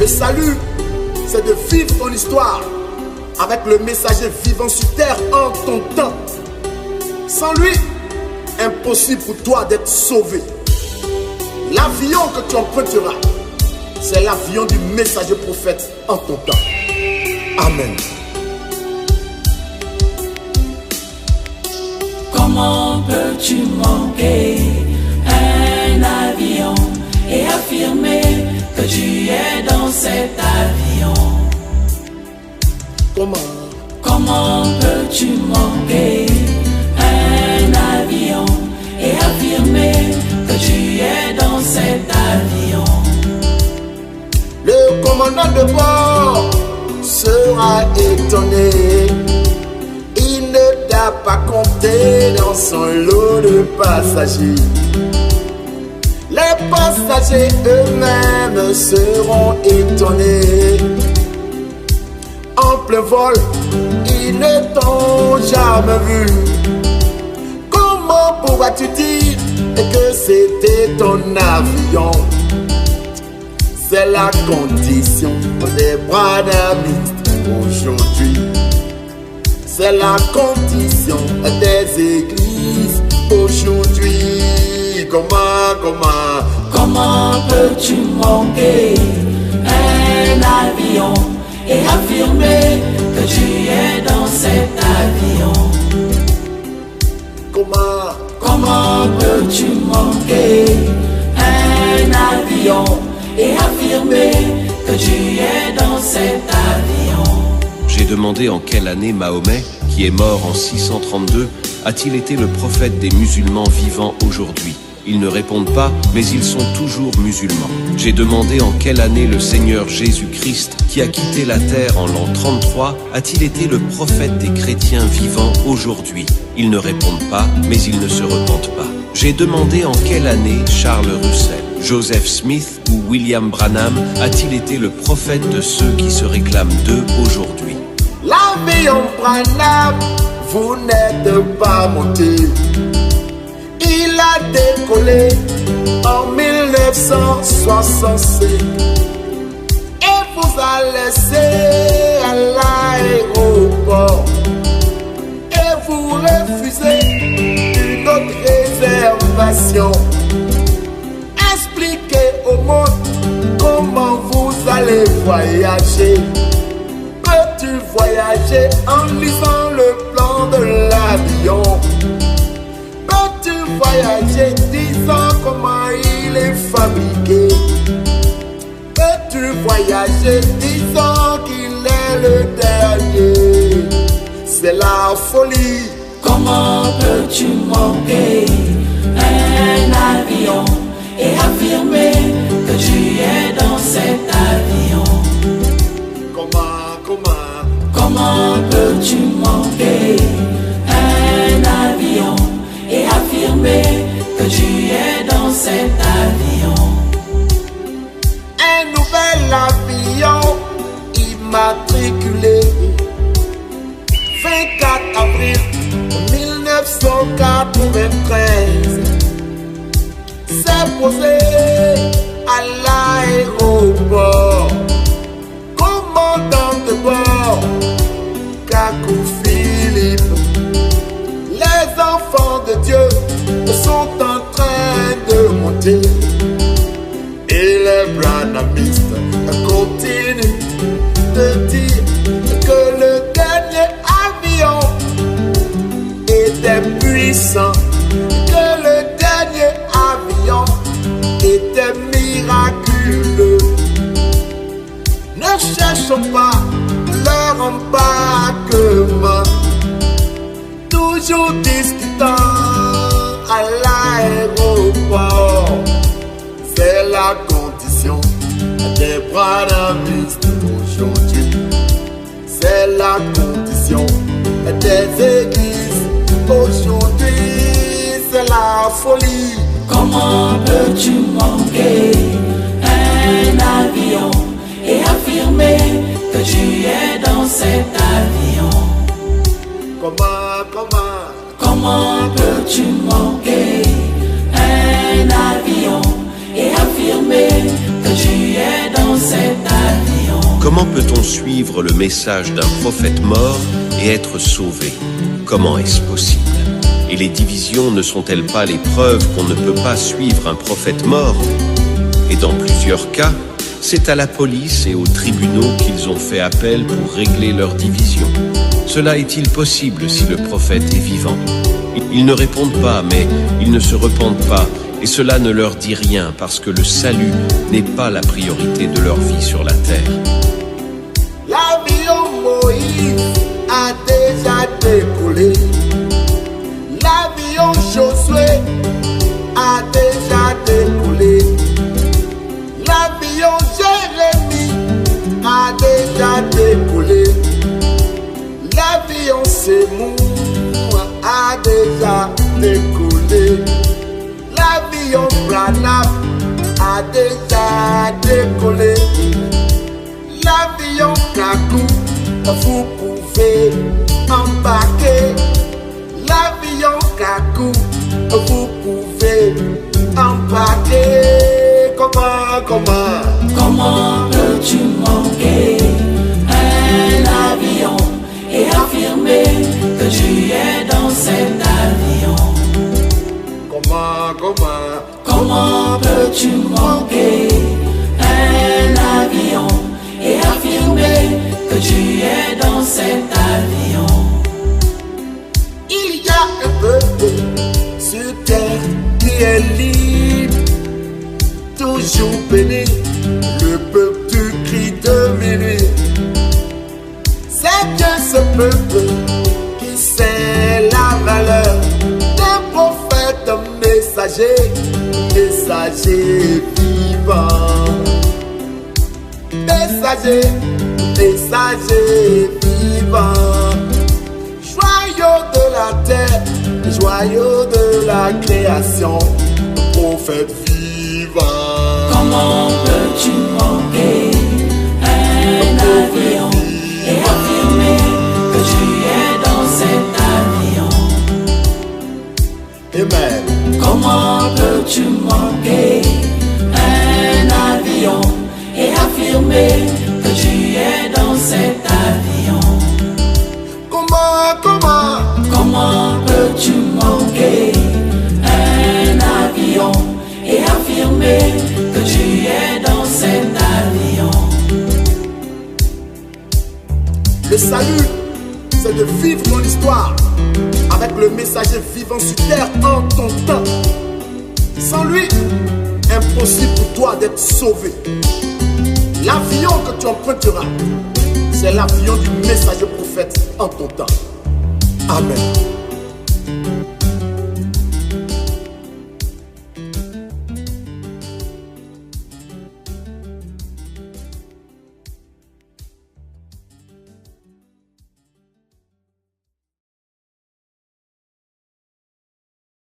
Le salut, c'est de vivre ton histoire avec le messager vivant sur terre en ton temps. Sans lui, impossible pour toi d'être sauvé. L'avion que tu emprunteras, c'est l'avion du messager prophète en ton temps. Amen. Comment peux-tu manquer un avion et affirmer que tu es dans cet avion? Comment peux-tu manquer un avion et affirmer que tu es dans cet avion? Le commandant de bord sera étonné. Il ne t'a pas compté dans son lot de passagers. Les passagers eux-mêmes seront étonnés. En plein vol, ils ne t'ont jamais vu. Comment pourras-tu dire que c'était ton avion? C'est la condition des bradamistes aujourd'hui. C'est la condition des églises aujourd'hui. Comment peux-tu manquer un avion et affirmer que tu es dans cet avion? Comment peux-tu manquer un avion et affirmer que tu es dans cet avion? J'ai demandé en quelle année Mahomet, qui est mort en 632, a-t-il été le prophète des musulmans vivants aujourd'hui? Ils ne répondent pas, mais ils sont toujours musulmans. J'ai demandé en quelle année le Seigneur Jésus-Christ, qui a quitté la terre en l'an 33, a-t-il été le prophète des chrétiens vivants aujourd'hui? Ils ne répondent pas, mais ils ne se repentent pas. J'ai demandé en quelle année Charles Russell, Joseph Smith ou William Branham a-t-il été le prophète de ceux qui se réclament d'eux aujourd'hui? L'avion Branham, vous n'êtes pas monté. Il a décollé en 1965 et vous a laissé à l'aéroport et vous refusez une autre réservation. Expliquez au monde comment vous allez voyager. Peux-tu voyager en lisant le plan de l'avion? Peux-tu voyager disant comment il est fabriqué? Peux-tu voyager disant qu'il est le dernier? C'est la folie. Comment peux-tu manquer un avion et affirmer que tu es dans cet avion? Comment peux-tu manquer un avion et affirmer que tu es dans cet avion? Un nouvel avion immatriculé 24 avril 1993 s'est posé à l'aéroport. Commandant de bord Kakou Philippe, les enfants de Dieu sont en train de monter et les branhamistes continuent de dire que le dernier avion était puissant, que le dernier avion était miraculeux. Ne cherchons pas leur embarquement, toujours discutant à l'aéroport. C'est la condition des branhamistes aujourd'hui. C'est la condition des églises aujourd'hui. C'est la folie. Comment peux-tu manquer un avion et affirmer que tu es dans cet avion? Comment peux-tu manquer un avion et affirmer que tu es dans cet avion? Comment peut-on suivre le message d'un prophète mort et être sauvé? Comment est-ce possible? Et les divisions ne sont-elles pas les preuves qu'on ne peut pas suivre un prophète mort? Et dans plusieurs cas, c'est à la police et aux tribunaux qu'ils ont fait appel pour régler leurs divisions. Cela est-il possible si le prophète est vivant? Ils ne répondent pas, mais ils ne se repentent pas, et cela ne leur dit rien parce que le salut n'est pas la priorité de leur vie sur la terre. L'avion Moïse a déjà décollé. L'avion Josué a déjà décollé. L'avion Jérémie a déjà décollé. L'avion Sémou a déjà décollé. L'avion Branham a déjà décollé. L'avion Kakou, vous pouvez embarquer. L'avion Kakou, vous pouvez embarquer. Comment peux-tu manquer un avion et affirmer que tu es dans cet avion? Comment peux-tu manquer un avion et affirmer que tu es dans cet avion? Il y a un peuple sur terre qui est libre, toujours béni, le peuple du cri de minuit. C'est bien ce peuple qui sait la valeur d'un prophète messager, messager vivant. Messager, messager vivant. Joyau de la terre, joyau de la création, prophète vivant. Comment peux-tu manquer un avion et affirmer que tu es dans cet avion? Amen. Comment peux-tu manquer un avion et affirmer que tu es dans cet avion? Comment peux-tu manquer un avion et affirmer que tu es dans cet avion? Le salut, c'est de vivre ton histoire avec le messager vivant sur terre en ton temps. Sans lui, impossible pour toi d'être sauvé. L'avion que tu emprunteras, c'est l'avion du messager prophète en ton temps. Amen.